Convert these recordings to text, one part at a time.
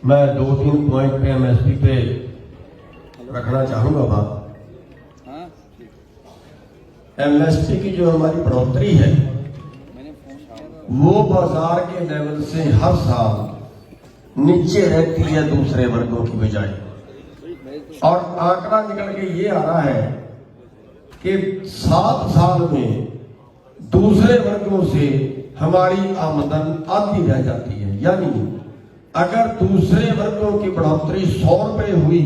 मैं 2-3 पॉइंट पे एमएसपी पे रखना चाहूंगा बात। एमएसपी की जो हमारी बढ़ोतरी है वो बाजार के लेवल से हर साल नीचे रहती है दूसरे वर्गों की बजाय, और आंकड़ा निकल के ये आ रहा है कि 7 साल में दूसरे वर्गों से हमारी आमदन आधी रह जाती है। यानी अगर दूसरे वर्गों की बढ़ोतरी 100 रुपए हुई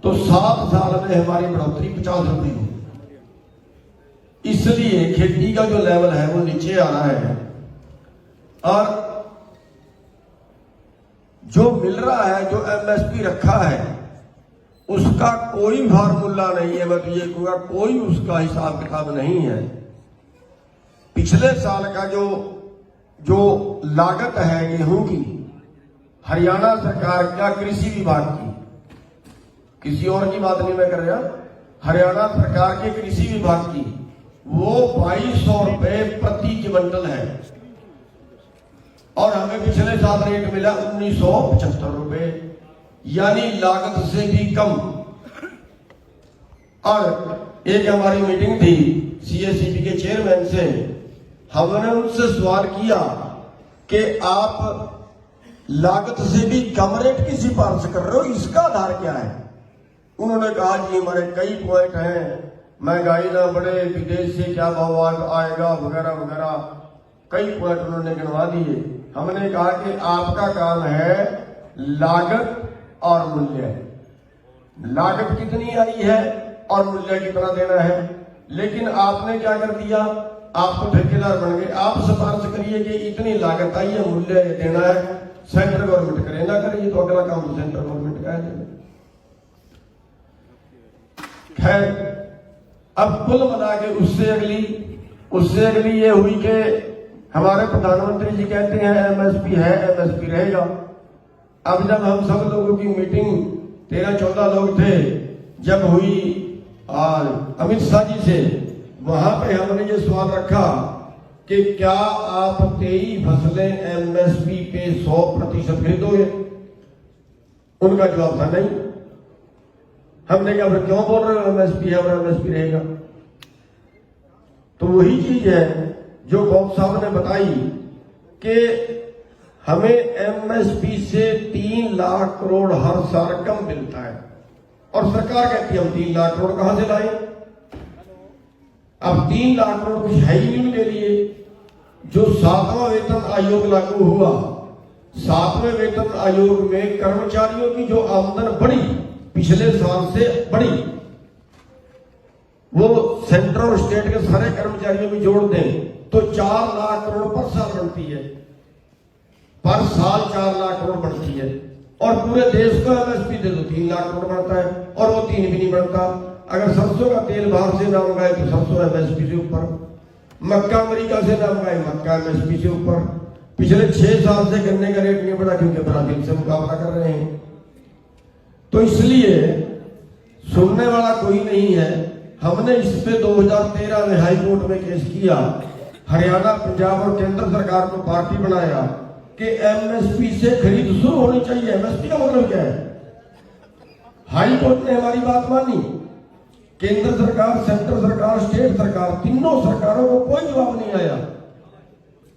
तो 7 साल में हमारी बढ़ोतरी 50 रुपए हुई। इसलिए खेती का जो लेवल है वो नीचे आ रहा है, और जो मिल रहा है, जो एमएसपी रखा है, उसका कोई फार्मूला नहीं है। मैं तो ये कहूंगा कोई उसका हिसाब किताब नहीं है। पिछले साल का जो लागत है गेहूं की, हरियाणा सरकार का कृषि विभाग की, किसी और की बात नहीं मैं कर रहा, हरियाणा सरकार के कृषि विभाग की, वो 2200 रुपए प्रति क्विंटल है, और हमें पिछले साल रेट मिला 1975 रुपए, यानी लागत से भी कम। और एक हमारी मीटिंग थी सीएससीपी के चेयरमैन से, हमने उनसे सवाल किया कि आप लागत से भी कम रेट की सिफारिश कर रहे हो, इसका आधार क्या है? उन्होंने कहा जी हमारे कई पॉइंट हैं, महंगाई ना बढ़े, विदेश से क्या भाव आएगा वगैरह वगैरह, कई पॉइंट उन्होंने गिनवा दिए। हमने कहा कि आपका काम है लागत और मूल्य, लागत कितनी आई है और मूल्य कितना देना है। लेकिन आपने क्या कर दिया, आप तो ठेकेदार बन गए, आप सिफारिश करिए कि इतनी लागत आई है, मूल्य देना है, सेंट्रल गवर्नमेंट करे ना करे, ये तो अगला काम तो सेंट्रल गवर्नमेंट का है। खैर, अब कुल मिला के उससे अगली ये हुई कि हमारे प्रधानमंत्री जी कहते हैं एमएसपी है, एमएसपी रहेगा। अब जब हम सब लोगों की मीटिंग 13-14 लोग थे जब हुई अमित शाह जी से, वहां पे हमने ये सवाल रखा कि क्या आप 23 फसलें एमएसपी पे 100% खरीदोगे? उनका जवाब था नहीं। हमने कहा क्यों बोल रहे हो एमएसपी है और एमएसपी रहेगा? तो वही चीज है जो गौब साहब ने बताई कि हमें एमएसपी से 3 लाख करोड़ हर साल कम मिलता है, और सरकार कहती है हम 3 लाख करोड़ कहां से लाए? अब 3 लाख करोड़ कुछ है ही नहीं उनके लिए। जो 7वां वेतन आयोग लागू हुआ, 7वें वेतन आयोग में कर्मचारियों की जो आमदन बढ़ी पिछले साल से बढ़ी, वो सेंट्रल और स्टेट के सारे कर्मचारियों में जोड़ दें तो 4 लाख करोड़ पर साल बढ़ती है, पर साल 4 लाख करोड़ बढ़ती है। और पूरे देश को एमएसपी दे दो 3 लाख करोड़ बढ़ता है, और वो 3 भी नहीं बढ़ता। अगर सरसों का तेल बाहर से ना मंगाए तो सरसों एमएसपी से ऊपर, मक्का अमेरिका से ना मंगाए मक्का एमएसपी से ऊपर। पिछले 6 साल से गन्ने का रेट नहीं बढ़ा क्योंकि ब्राजील से मुकाबला कर रहे हैं। तो इसलिए सुनने वाला कोई नहीं है। हमने इस पे 2013 में हाई कोर्ट में केस किया, हरियाणा, पंजाब और केंद्र सरकार को पार्टी बनाया कि एमएसपी से खरीद शुरू होनी चाहिए। एमएसपी का मतलब क्या है? हाई कोर्ट ने हमारी बात मानी। केंद्र सरकार, सेंट्रल सरकार, स्टेट सरकार, तीनों सरकारों को कोई जवाब नहीं आया,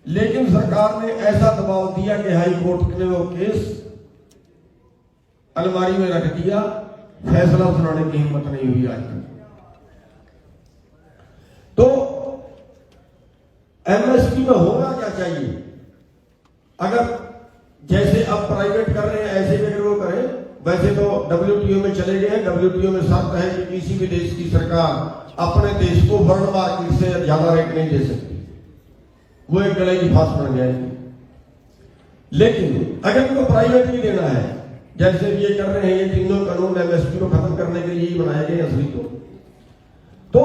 लेकिन सरकार ने ऐसा दबाव दिया कि हाई कोर्ट ने वो केस अलमारी में रख दिया, फैसला सुनाने की हिम्मत नहीं हुई आज तक। तो एमएसपी में होना क्या चाहिए? अगर जैसे अब प्राइवेट कर रहे हैं ऐसे भी अगर वो करें, वैसे तो डब्ल्यूटीओ में चले गए हैं। डब्ल्यूटीओ में शर्त है कि किसी भी देश की सरकार अपने देश को वर्ल्ड मार्केट से ज्यादा रेट नहीं दे सकती, वो एक गले की फांस बन गया है। लेकिन अगर इनको प्राइवेट भी देना है, जैसे ये कर रहे हैं, ये तीनों कानून एमएसपी को खत्म करने के लिए ही बनाए गए असली तो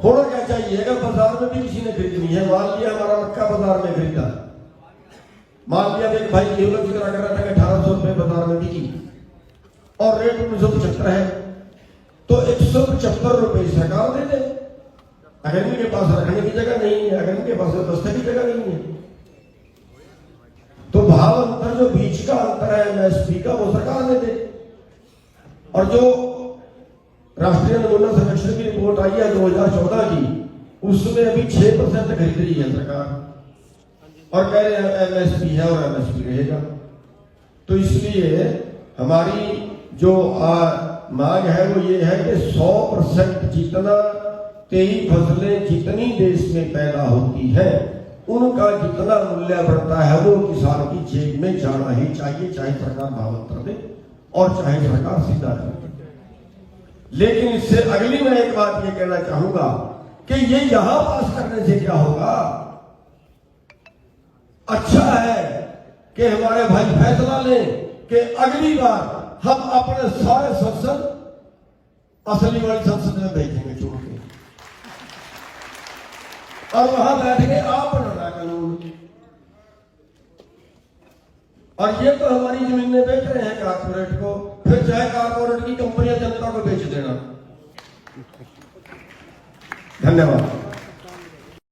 होना क्या चाहिए? अगर बाजार में भी किसी ने खरीदनी है, मान लिया हमारा मक्का बाजार में खरीदा, मान लिया एक भाई गेहूं की तरह कर रहा था कि 1800 रुपए बाजार में बिकी और रेट 1975 है, तो 175 रुपए सरकार दे दे। अगर इनके पास रखने की जगह नहीं है, अगर इनके पास बस्ते की जगह नहीं है, तो भाव अंतर जो बीच का अंतर है एमएसपी का वो सरकार ने दे। और जो राष्ट्रीय नमूना सर्वेक्षण की रिपोर्ट आई है 2014 की, उसमें अभी 6% खरीद रही है सरकार और कह रहे हैं एमएसपी है और एमएसपी रहेगा। तो इसलिए हमारी जो मांग है वो ये है कि 100% जितना 23 फसलें जितनी देश में पैदा होती है उनका जितना मूल्य बढ़ता है वो किसान की जेब में जाना ही चाहिए, चाहे सरकार भावांतर दे और चाहे सरकार सीधा दे। लेकिन इससे अगली मैं एक बात ये कहना चाहूंगा कि ये यहां पास करने से क्या होगा। अच्छा है कि हमारे भाई फैसला लें कि अगली बार हम अपने सारे संसद असली वाली संसद में बैठेंगे छोड़ के और वहां बैठेंगे आप बनाना कानून। और ये तो हमारी जमीनें बेच रहे हैं कारपोरेट को, फिर चाहे कारपोरेट की कंपनियां जनता को बेच देना। धन्यवाद।